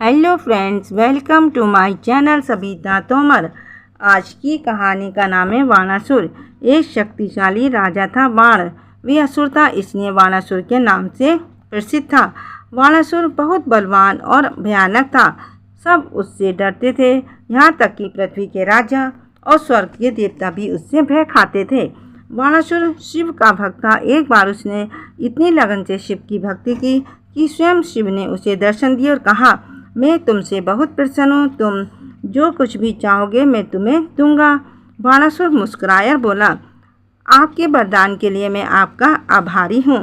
Hello friends, welcome to my channel Sabita Tomar. आज की कहानी का नाम है बाणासुर। एक शक्तिशाली राजा था बाण। वह असुर था, इसलिए बाणासुर के नाम से प्रसिद्ध था। बाणासुर बहुत बलवान और भयानक था। सब उससे डरते थे, यहाँ तक कि पृथ्वी के राजा और स्वर्ग के देवता भी उससे भय खाते थे। बाणासुर शिव का भक्त था। एक बार उसने इतनी लगन से शिव की भक्ति की कि स्वयं शिव ने उसे दर्शन दिए और कहा, मैं तुमसे बहुत प्रसन्न हूँ। तुम जो कुछ भी चाहोगे मैं तुम्हें दूंगा। बाणासुर मुस्कुराया और बोला, आपके वरदान के लिए मैं आपका आभारी हूँ।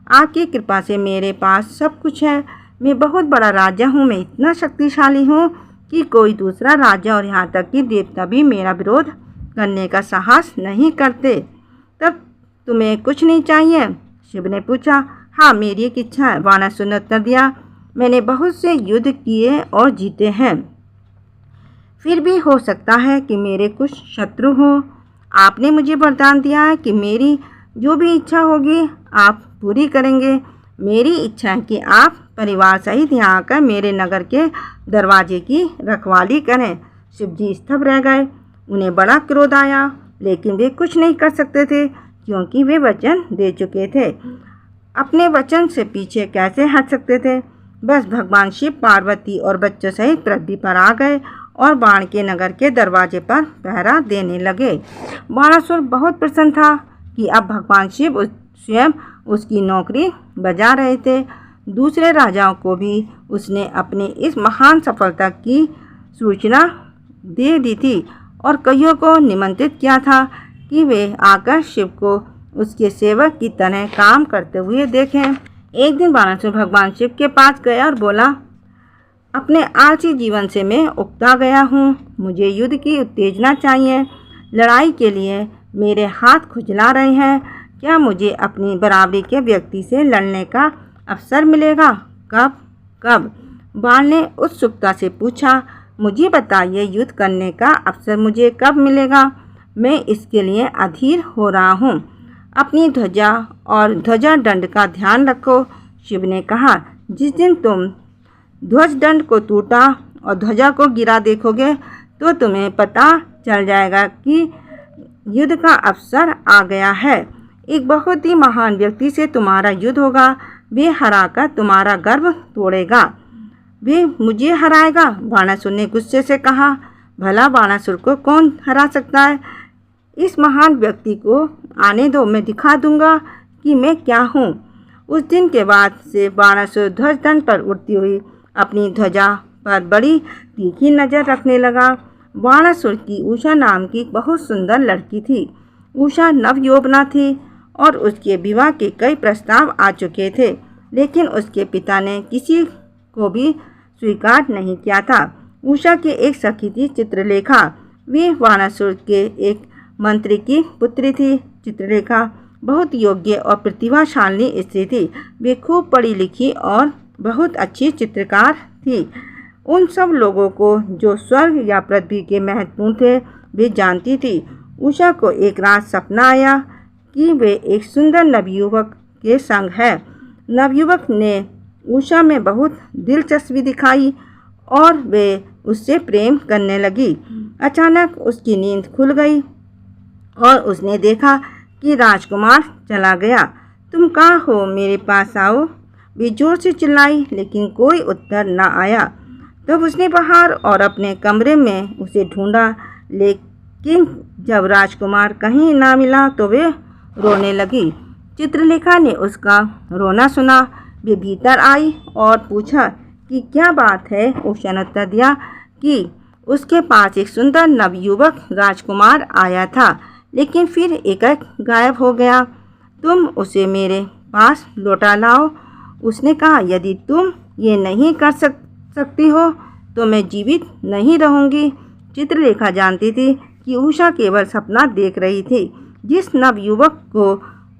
आपकी कृपा से मेरे पास सब कुछ है। मैं बहुत बड़ा राजा हूँ। मैं इतना शक्तिशाली हूँ कि कोई दूसरा राजा और यहाँ तक कि देवता भी मेरा विरोध करने का साहस नहीं करते। तब तुम्हें कुछ नहीं चाहिए? शिव ने पूछा। हाँ, मेरी एक इच्छा है, बाणासुर ने उत्तर दिया। मैंने बहुत से युद्ध किए और जीते हैं, फिर भी हो सकता है कि मेरे कुछ शत्रु हों। आपने मुझे वरदान दिया है कि मेरी जो भी इच्छा होगी आप पूरी करेंगे। मेरी इच्छा है कि आप परिवार सहित यहाँ आकर मेरे नगर के दरवाजे की रखवाली करें। शिव जी स्तब्ध रह गए। उन्हें बड़ा क्रोध आया, लेकिन वे कुछ नहीं कर सकते थे क्योंकि वे वचन दे चुके थे। अपने वचन से पीछे कैसे हट सकते थे? बस भगवान शिव पार्वती और बच्चों सहित पृथ्वी पर आ गए और बाण के नगर के दरवाजे पर पहरा देने लगे। बाणासुर बहुत प्रसन्न था कि अब भगवान शिव स्वयं उसकी नौकरी बजा रहे थे। दूसरे राजाओं को भी उसने अपनी इस महान सफलता की सूचना दे दी थी और कईयों को निमंत्रित किया था कि वे आकर शिव को उसके सेवक की तरह काम करते हुए देखें। एक दिन बाणासुर भगवान शिव के पास गया और बोला, अपने आलसी जीवन से मैं उकता गया हूँ। मुझे युद्ध की उत्तेजना चाहिए। लड़ाई के लिए मेरे हाथ खुजला रहे हैं। क्या मुझे अपनी बराबरी के व्यक्ति से लड़ने का अवसर मिलेगा? कब? कब? बाण ने उत्सुकता से पूछा। मुझे बताइए, युद्ध करने का अवसर मुझे कब मिलेगा? मैं इसके लिए अधीर हो रहा हूँ। अपनी ध्वजा और ध्वजा दंड का ध्यान रखो। शिव ने कहा, जिस दिन तुम ध्वज दंड को टूटा और ध्वजा को गिरा देखोगे तो तुम्हें पता चल जाएगा कि युद्ध का अवसर आ गया है। एक बहुत ही महान व्यक्ति से तुम्हारा युद्ध होगा। वे हराकर तुम्हारा गर्व तोड़ेगा। वे मुझे हराएगा? बाणासुर ने गुस्से से कहा। भला बाणासुर को कौन हरा सकता है? इस महान व्यक्ति को आने दो, मैं दिखा दूंगा कि मैं क्या हूँ। उस दिन के बाद से बाणासुर ध्वज दंड पर उड़ती हुई अपनी ध्वजा पर बड़ी तीखी नज़र रखने लगा। बाणासुर की उषा नाम की बहुत सुंदर लड़की थी। उषा नवयौवना थी और उसके विवाह के कई प्रस्ताव आ चुके थे, लेकिन उसके पिता ने किसी को भी स्वीकार नहीं किया था। उषा की एक सखी थी चित्रलेखा। वे बाणासुर के एक मंत्री की पुत्री थी। चित्रलेखा बहुत योग्य और प्रतिभाशाली स्त्री थी। वे खूब पढ़ी लिखी और बहुत अच्छी चित्रकार थी। उन सब लोगों को जो स्वर्ग या पृथ्वी के महत्वपूर्ण थे वे जानती थी। उषा को एक रात सपना आया कि वे एक सुंदर नवयुवक के संग है। नवयुवक ने उषा में बहुत दिलचस्पी दिखाई और वे उससे प्रेम करने लगी। अचानक उसकी नींद खुल गई और उसने देखा कि राजकुमार चला गया। तुम कहाँ हो? मेरे पास आओ। वे जोर से चिल्लाई, लेकिन कोई उत्तर न आया। तब उसने बाहर और अपने कमरे में उसे ढूंढा, लेकिन जब राजकुमार कहीं ना मिला तो वे रोने लगी। चित्रलेखा ने उसका रोना सुना। वे भीतर आई और पूछा कि क्या बात है। उषा ने उत्तर दिया कि उसके पास एक सुंदर नवयुवक राजकुमार आया था, लेकिन फिर एकाएक गायब हो गया। तुम उसे मेरे पास लौटा लाओ। उसने कहा, यदि तुम ये नहीं कर सकती हो तो मैं जीवित नहीं रहूँगी। चित्रलेखा जानती थी कि उषा केवल सपना देख रही थी। जिस नवयुवक को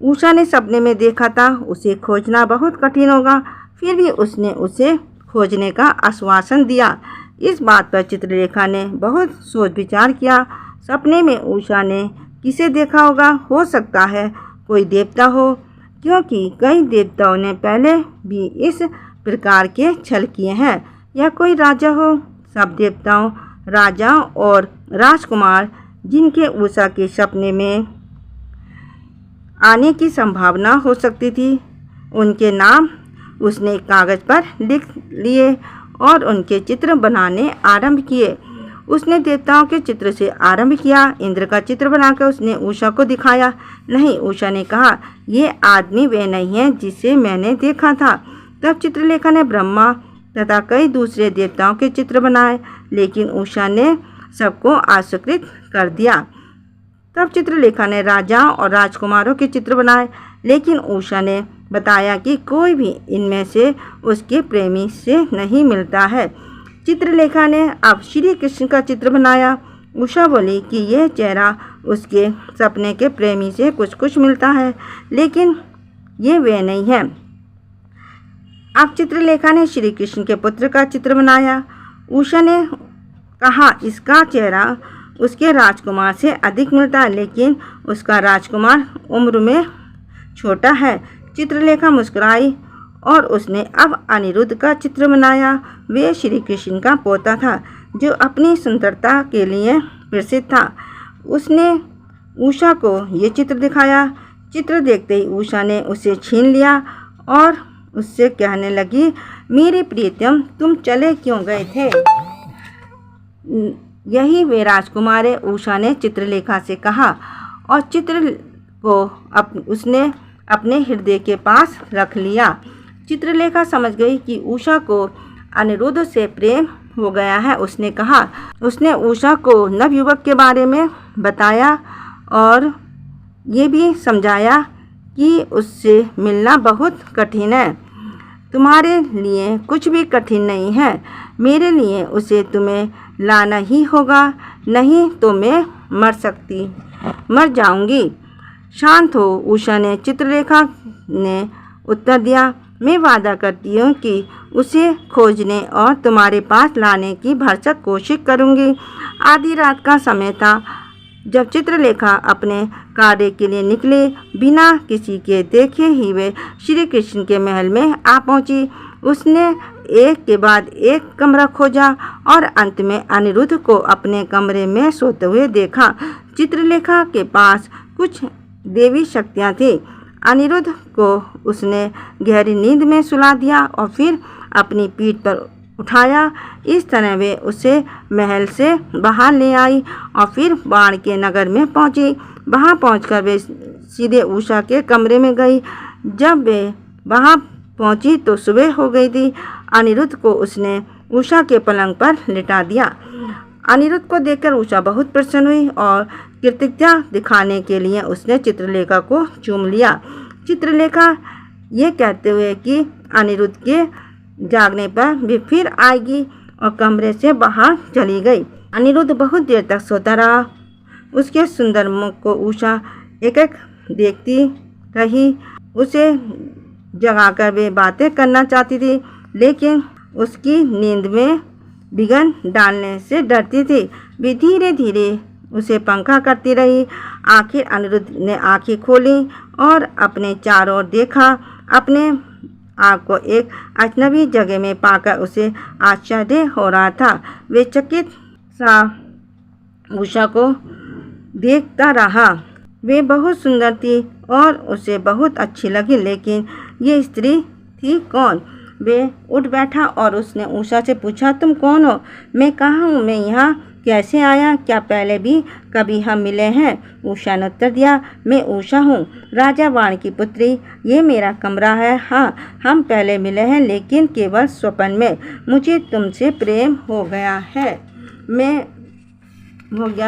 उषा ने सपने में देखा था उसे खोजना बहुत कठिन होगा। फिर भी उसने उसे खोजने का आश्वासन दिया। इस बात पर चित्रलेखा ने बहुत सोच विचार किया। सपने में उषा ने किसे देखा होगा? हो सकता है कोई देवता हो, क्योंकि कई देवताओं ने पहले भी इस प्रकार के छल किए हैं। या कोई राजा हो। सब देवताओं, राजाओं और राजकुमार जिनके उषा के सपने में आने की संभावना हो सकती थी, उनके नाम उसने कागज पर लिख लिए और उनके चित्र बनाने आरंभ किए। उसने देवताओं के चित्र से आरंभ किया। इंद्र का चित्र बनाकर उसने उषा को दिखाया। नहीं, उषा ने कहा, ये आदमी वे नहीं है जिसे मैंने देखा था। तब चित्रलेखा ने ब्रह्मा तथा कई दूसरे देवताओं के चित्र बनाए, लेकिन उषा ने सबको आश्चर्यचकित कर दिया। तब चित्रलेखा ने राजाओं और राजकुमारों के चित्र बनाए, लेकिन उषा ने बताया कि कोई भी इनमें से उसके प्रेमी से नहीं मिलता है। चित्रलेखा ने अब श्री कृष्ण का चित्र बनाया। उषा बोली कि यह चेहरा उसके सपने के प्रेमी से कुछ कुछ मिलता है, लेकिन ये वे नहीं है। अब चित्रलेखा ने श्री कृष्ण के पुत्र का चित्र बनाया। उषा ने कहा, इसका चेहरा उसके राजकुमार से अधिक मिलता है, लेकिन उसका राजकुमार उम्र में छोटा है। चित्रलेखा मुस्कुराई और उसने अब अनिरुद्ध का चित्र बनाया। वे श्री कृष्ण का पोता था, जो अपनी सुंदरता के लिए प्रसिद्ध था। उसने उषा को ये चित्र दिखाया। चित्र देखते ही उषा ने उसे छीन लिया और उससे कहने लगी, मेरे प्रियतम, तुम चले क्यों गए थे? यही वे राजकुमार है, उषा ने चित्रलेखा से कहा, और चित्र को उसने अपने हृदय के पास रख लिया। चित्रलेखा समझ गई कि उषा को अनिरुद्ध से प्रेम हो गया है। उसने कहा, उसने उषा को नवयुवक के बारे में बताया और ये भी समझाया कि उससे मिलना बहुत कठिन है। तुम्हारे लिए कुछ भी कठिन नहीं है, मेरे लिए उसे तुम्हें लाना ही होगा, नहीं तो मैं मर जाऊंगी। शांत हो, उषा ने चित्रलेखा ने उत्तर दिया। मैं वादा करती हूँ कि उसे खोजने और तुम्हारे पास लाने की भरसक कोशिश करूँगी। आधी रात का समय था जब चित्रलेखा अपने कार्य के लिए निकले। बिना किसी के देखे ही वे श्री कृष्ण के महल में आ पहुँची। उसने एक के बाद एक कमरा खोजा और अंत में अनिरुद्ध को अपने कमरे में सोते हुए देखा। चित्रलेखा के पास कुछ देवी शक्तियाँ थी। अनिरुद्ध को उसने गहरी नींद में सुला दिया और फिर अपनी पीठ पर उठाया। इस तरह वे उसे महल से बाहर ले आई और फिर बाण के नगर में पहुंची। वहां पहुंचकर वे सीधे उषा के कमरे में गई। जब वे वहां पहुंची तो सुबह हो गई थी। अनिरुद्ध को उसने उषा के पलंग पर लिटा दिया। अनिरुद्ध को देखकर उषा बहुत प्रसन्न हुई और कृतज्ञता दिखाने के लिए उसने चित्रलेखा को चूम लिया। चित्रलेखा ये कहते हुए कि अनिरुद्ध के जागने पर वे फिर आएगी और कमरे से बाहर चली गई। अनिरुद्ध बहुत देर तक सोता रहा। उसके सुंदर मुख को उषा एक एक देखती रही। उसे जगाकर वे बातें करना चाहती थी, लेकिन उसकी नींद में विघ्न डालने से डरती थी। वे धीरे धीरे उसे पंखा करती रही। आखिर अनिरुद्ध ने आंखें खोली और अपने चारों ओर देखा। अपने आप को एक अजनबी जगह में पाकर उसे आश्चर्य हो रहा था। वे चकित सा उषा को देखता रहा। वे बहुत सुंदर थी और उसे बहुत अच्छी लगी, लेकिन ये स्त्री थी कौन? वे उठ बैठा और उसने उषा से पूछा, तुम कौन हो? मैं कहाँ हूँ? मैं यहाँ कैसे आया? क्या पहले भी कभी हम मिले हैं? उषा ने उत्तर दिया, मैं उषा हूँ, राजा बाण की पुत्री। ये मेरा कमरा है। हाँ, हम पहले मिले हैं, लेकिन केवल स्वप्न में। मुझे तुमसे प्रेम हो गया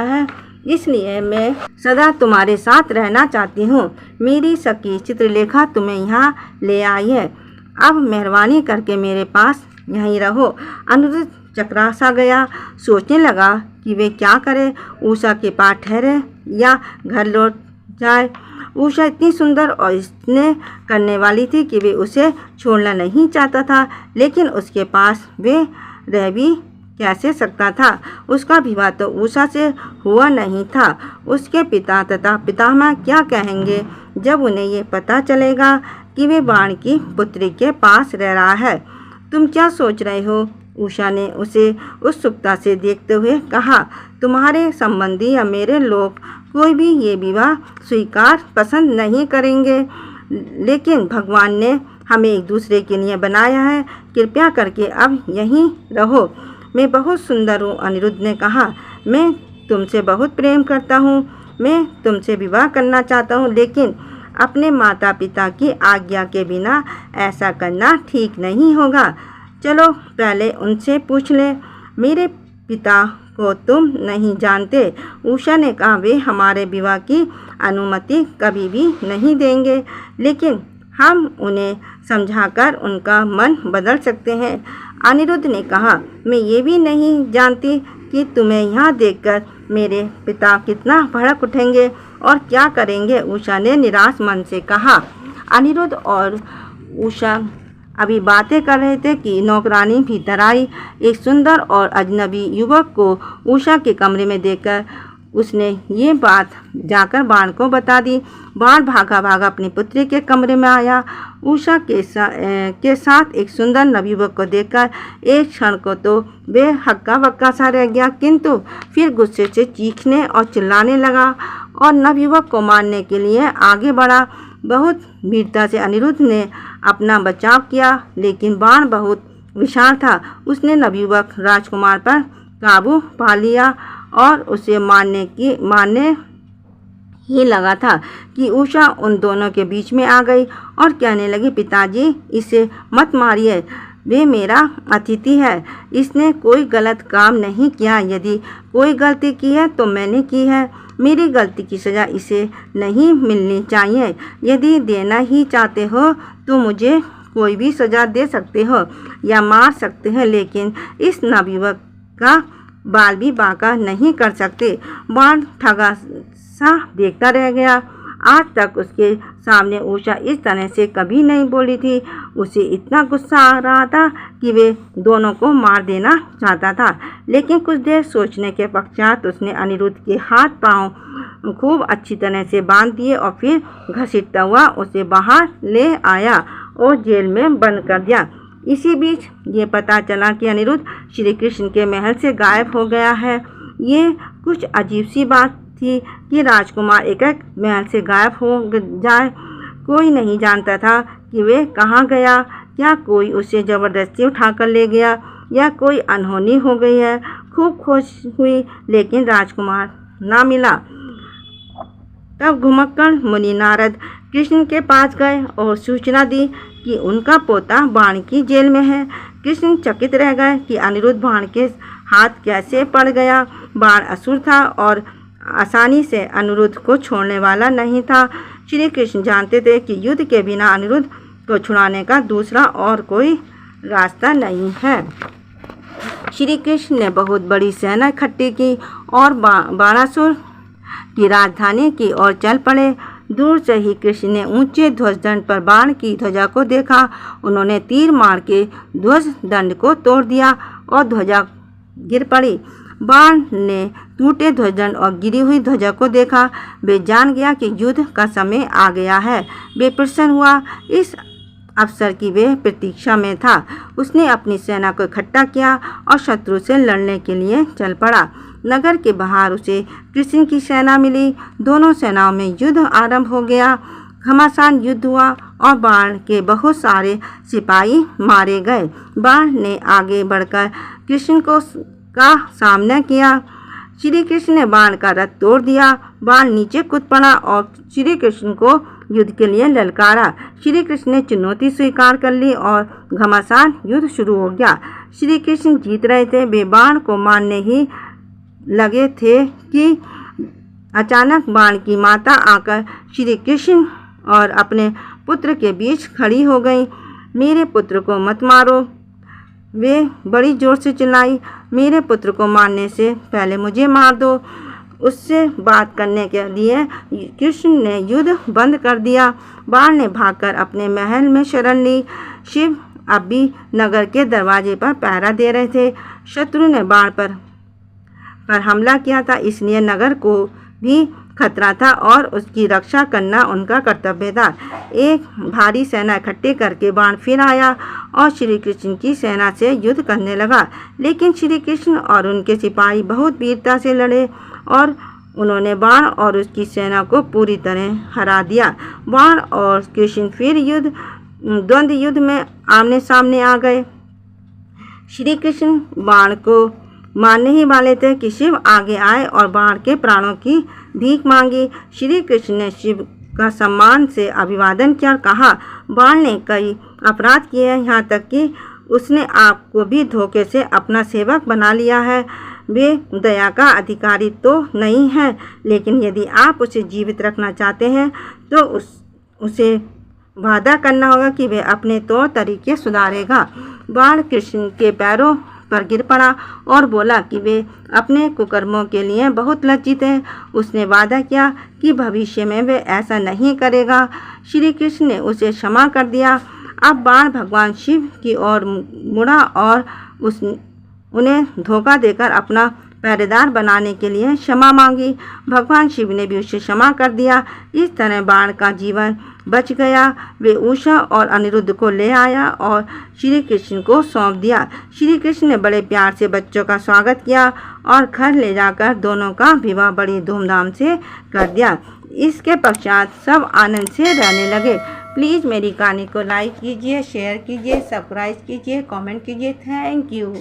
है, इसलिए मैं सदा तुम्हारे साथ रहना चाहती हूँ। मेरी सखी चित्रलेखा तुम्हें यहाँ ले आई है। अब मेहरबानी करके मेरे पास यहीं रहो। अनिरुद्ध चकरा सा गया। सोचने लगा कि वे क्या करे, उषा के पास ठहरे या घर लौट जाए। उषा इतनी सुंदर और स्नेह करने वाली थी कि वे उसे छोड़ना नहीं चाहता था, लेकिन उसके पास वे रह भी कैसे सकता था? उसका विवाह तो उषा से हुआ नहीं था। उसके पिता तथा पितामह क्या कहेंगे जब उन्हें ये पता चलेगा कि वे बाण की पुत्री के पास रह रहा है? तुम क्या सोच रहे हो? उषा ने उसे उत्सुकता से देखते हुए कहा, तुम्हारे संबंधी या मेरे लोग कोई भी ये विवाह स्वीकार पसंद नहीं करेंगे, लेकिन भगवान ने हमें एक दूसरे के लिए बनाया है, कृपया करके अब यहीं रहो। मैं बहुत सुंदर हूँ, अनिरुद्ध ने कहा। मैं तुमसे बहुत प्रेम करता हूँ, मैं तुमसे विवाह करना चाहता हूँ, लेकिन अपने माता पिता की आज्ञा के बिना ऐसा करना ठीक नहीं होगा। चलो पहले उनसे पूछ ले। मेरे पिता को तुम नहीं जानते, उषा ने कहा। वे हमारे विवाह की अनुमति कभी भी नहीं देंगे, लेकिन हम उन्हें समझाकर उनका मन बदल सकते हैं। अनिरुद्ध ने कहा, मैं ये भी नहीं जानती कि तुम्हें यहाँ देखकर मेरे पिता कितना भड़क उठेंगे और क्या करेंगे, उषा ने निराश मन से कहा। अनिरुद्ध और उषा अभी बातें कर रहे थे कि नौकरानी भीतर आई। एक सुंदर और अजनबी युवक को उषा के कमरे में देखकर उसने ये बात जाकर बाण को बता दी। बाण भागा भागा अपनी पुत्री के कमरे में आया। उषा के साथ एक सुंदर नवयुवक को देखकर एक क्षण को तो वे हक्का बक्का सा रह गया, किंतु फिर गुस्से से चीखने और चिल्लाने लगा और नवयुवक को मारने के लिए आगे बढ़ा। बहुत वीरता से अनिरुद्ध ने अपना बचाव किया, लेकिन बाण बहुत विशाल था। उसने नवयुवक राजकुमार पर काबू पा लिया और उसे मारने ही लगा था कि उषा उन दोनों के बीच में आ गई और कहने लगी, पिताजी इसे मत मारिए, वे मेरा अतिथि है, इसने कोई गलत काम नहीं किया। यदि कोई गलती की है तो मैंने की है, मेरी गलती की सज़ा इसे नहीं मिलनी चाहिए। यदि देना ही चाहते हो तो मुझे कोई भी सज़ा दे सकते हो या मार सकते हैं, लेकिन इस नवयुवक का बाल भी बांका नहीं कर सकते। बाण ठगा सा देखता रह गया। आज तक उसके सामने उषा इस तरह से कभी नहीं बोली थी। उसे इतना गुस्सा आ रहा था कि वे दोनों को मार देना चाहता था, लेकिन कुछ देर सोचने के पश्चात उसने अनिरुद्ध के हाथ पांव खूब अच्छी तरह से बांध दिए और फिर घसीटता हुआ उसे बाहर ले आया और जेल में बंद कर दिया। इसी बीच ये पता चला कि अनिरुद्ध श्री कृष्ण के महल से गायब हो गया है। ये कुछ अजीब सी बात थी कि राजकुमार एक महल से गायब हो जाए। कोई नहीं जानता था कि वे कहाँ गया। क्या कोई उसे ज़बरदस्ती उठाकर ले गया या कोई अनहोनी हो गई है। खूब खोज हुई, लेकिन राजकुमार ना मिला। तब घुमक्कड़ मुनि नारद कृष्ण के पास गए और सूचना दी कि उनका पोता बाण की जेल में है। कृष्ण चकित रह गए कि अनिरुद्ध बाण के हाथ कैसे पड़ गया। बाण असुर था और आसानी से अनिरुद्ध को छोड़ने वाला नहीं था। श्री कृष्ण जानते थे कि युद्ध के बिना अनिरुद्ध को छुड़ाने का दूसरा और कोई रास्ता नहीं है। श्री कृष्ण ने बहुत बड़ी सेना इकट्ठी की और बाणासुर की राजधानी की ओर चल पड़े। दूर से ही कृष्ण ने ऊंचे ध्वज दंड पर बाण की ध्वजा को देखा। उन्होंने तीर मार के ध्वज दंड को तोड़ दिया और ध्वजा गिर पड़ी। बाण ने टूटे ध्वजदंड और गिरी हुई ध्वजा को देखा। वे जान गया कि युद्ध का समय आ गया है। वे प्रसन्न हुआ। इस अवसर की वे प्रतीक्षा में था। उसने अपनी सेना को इकट्ठा किया और शत्रु से लड़ने के लिए चल पड़ा। नगर के बाहर उसे कृष्ण की सेना मिली। दोनों सेनाओं में युद्ध आरंभ हो गया। घमासान युद्ध हुआ और बाण के बहुत सारे सिपाही मारे गए। बाण ने आगे बढ़कर कृष्ण का सामना किया। श्री कृष्ण ने बाण का रथ तोड़ दिया। बाण नीचे कूद पड़ा और श्री कृष्ण को युद्ध के लिए ललकारा। श्री कृष्ण ने चुनौती स्वीकार कर ली और घमासान युद्ध शुरू हो गया। श्री कृष्ण जीत रहे थे। वे बाण को मारने ही लगे थे कि अचानक बाण की माता आकर श्री कृष्ण और अपने पुत्र के बीच खड़ी हो गई। मेरे पुत्र को मत मारो, वे बड़ी जोर से चिल्लाई। मेरे पुत्र को मारने से पहले मुझे मार दो। उससे बात करने के लिए कृष्ण ने युद्ध बंद कर दिया। बाण ने भागकर अपने महल में शरण ली। शिव अब भी नगर के दरवाजे पर पहरा दे रहे थे। शत्रु ने बाण पर हमला किया था, इसलिए नगर को भी खतरा था और उसकी रक्षा करना उनका कर्तव्य था। एक भारी सेना इकट्ठी करके बाण फिर आया और श्री कृष्ण की सेना से युद्ध करने लगा। लेकिन श्री कृष्ण और उनके सिपाही बहुत वीरता से लड़े और उन्होंने बाण और उसकी सेना को पूरी तरह हरा दिया। बाण और कृष्ण फिर द्वंद्व युद्ध में आमने सामने आ गए। श्री कृष्ण बाण को मारने ही वाले थे कि शिव आगे आए और बाण के प्राणों की भीख मांगी। श्री कृष्ण ने शिव का सम्मान से अभिवादन किया, कहा, बाण ने कई अपराध किए हैं, यहाँ तक कि उसने आपको भी धोखे से अपना सेवक बना लिया है। वे दया का अधिकारी तो नहीं है, लेकिन यदि आप उसे जीवित रखना चाहते हैं तो उसे वादा करना होगा कि वे अपने तौर तरीके सुधारेगा। बाण कृष्ण के पैरों पर गिर पड़ा और बोला कि वे अपने कुकर्मों के लिए बहुत लज्जित है। उसने वादा किया कि भविष्य में वे ऐसा नहीं करेगा। श्री कृष्ण ने उसे क्षमा कर दिया। अब बाण भगवान शिव की ओर मुड़ा और उन्हें धोखा देकर अपना पहरेदार बनाने के लिए क्षमा मांगी। भगवान शिव ने भी उसे क्षमा कर दिया। इस तरह बाण का जीवन बच गया। वे उषा और अनिरुद्ध को ले आया और श्री कृष्ण को सौंप दिया। श्री कृष्ण ने बड़े प्यार से बच्चों का स्वागत किया और घर ले जाकर दोनों का विवाह बड़ी धूमधाम से कर दिया। इसके पश्चात सब आनंद से रहने लगे। प्लीज़ मेरी कहानी को लाइक कीजिए, शेयर कीजिए, सब्सक्राइब कीजिए, कमेंट कीजिए। Thank you.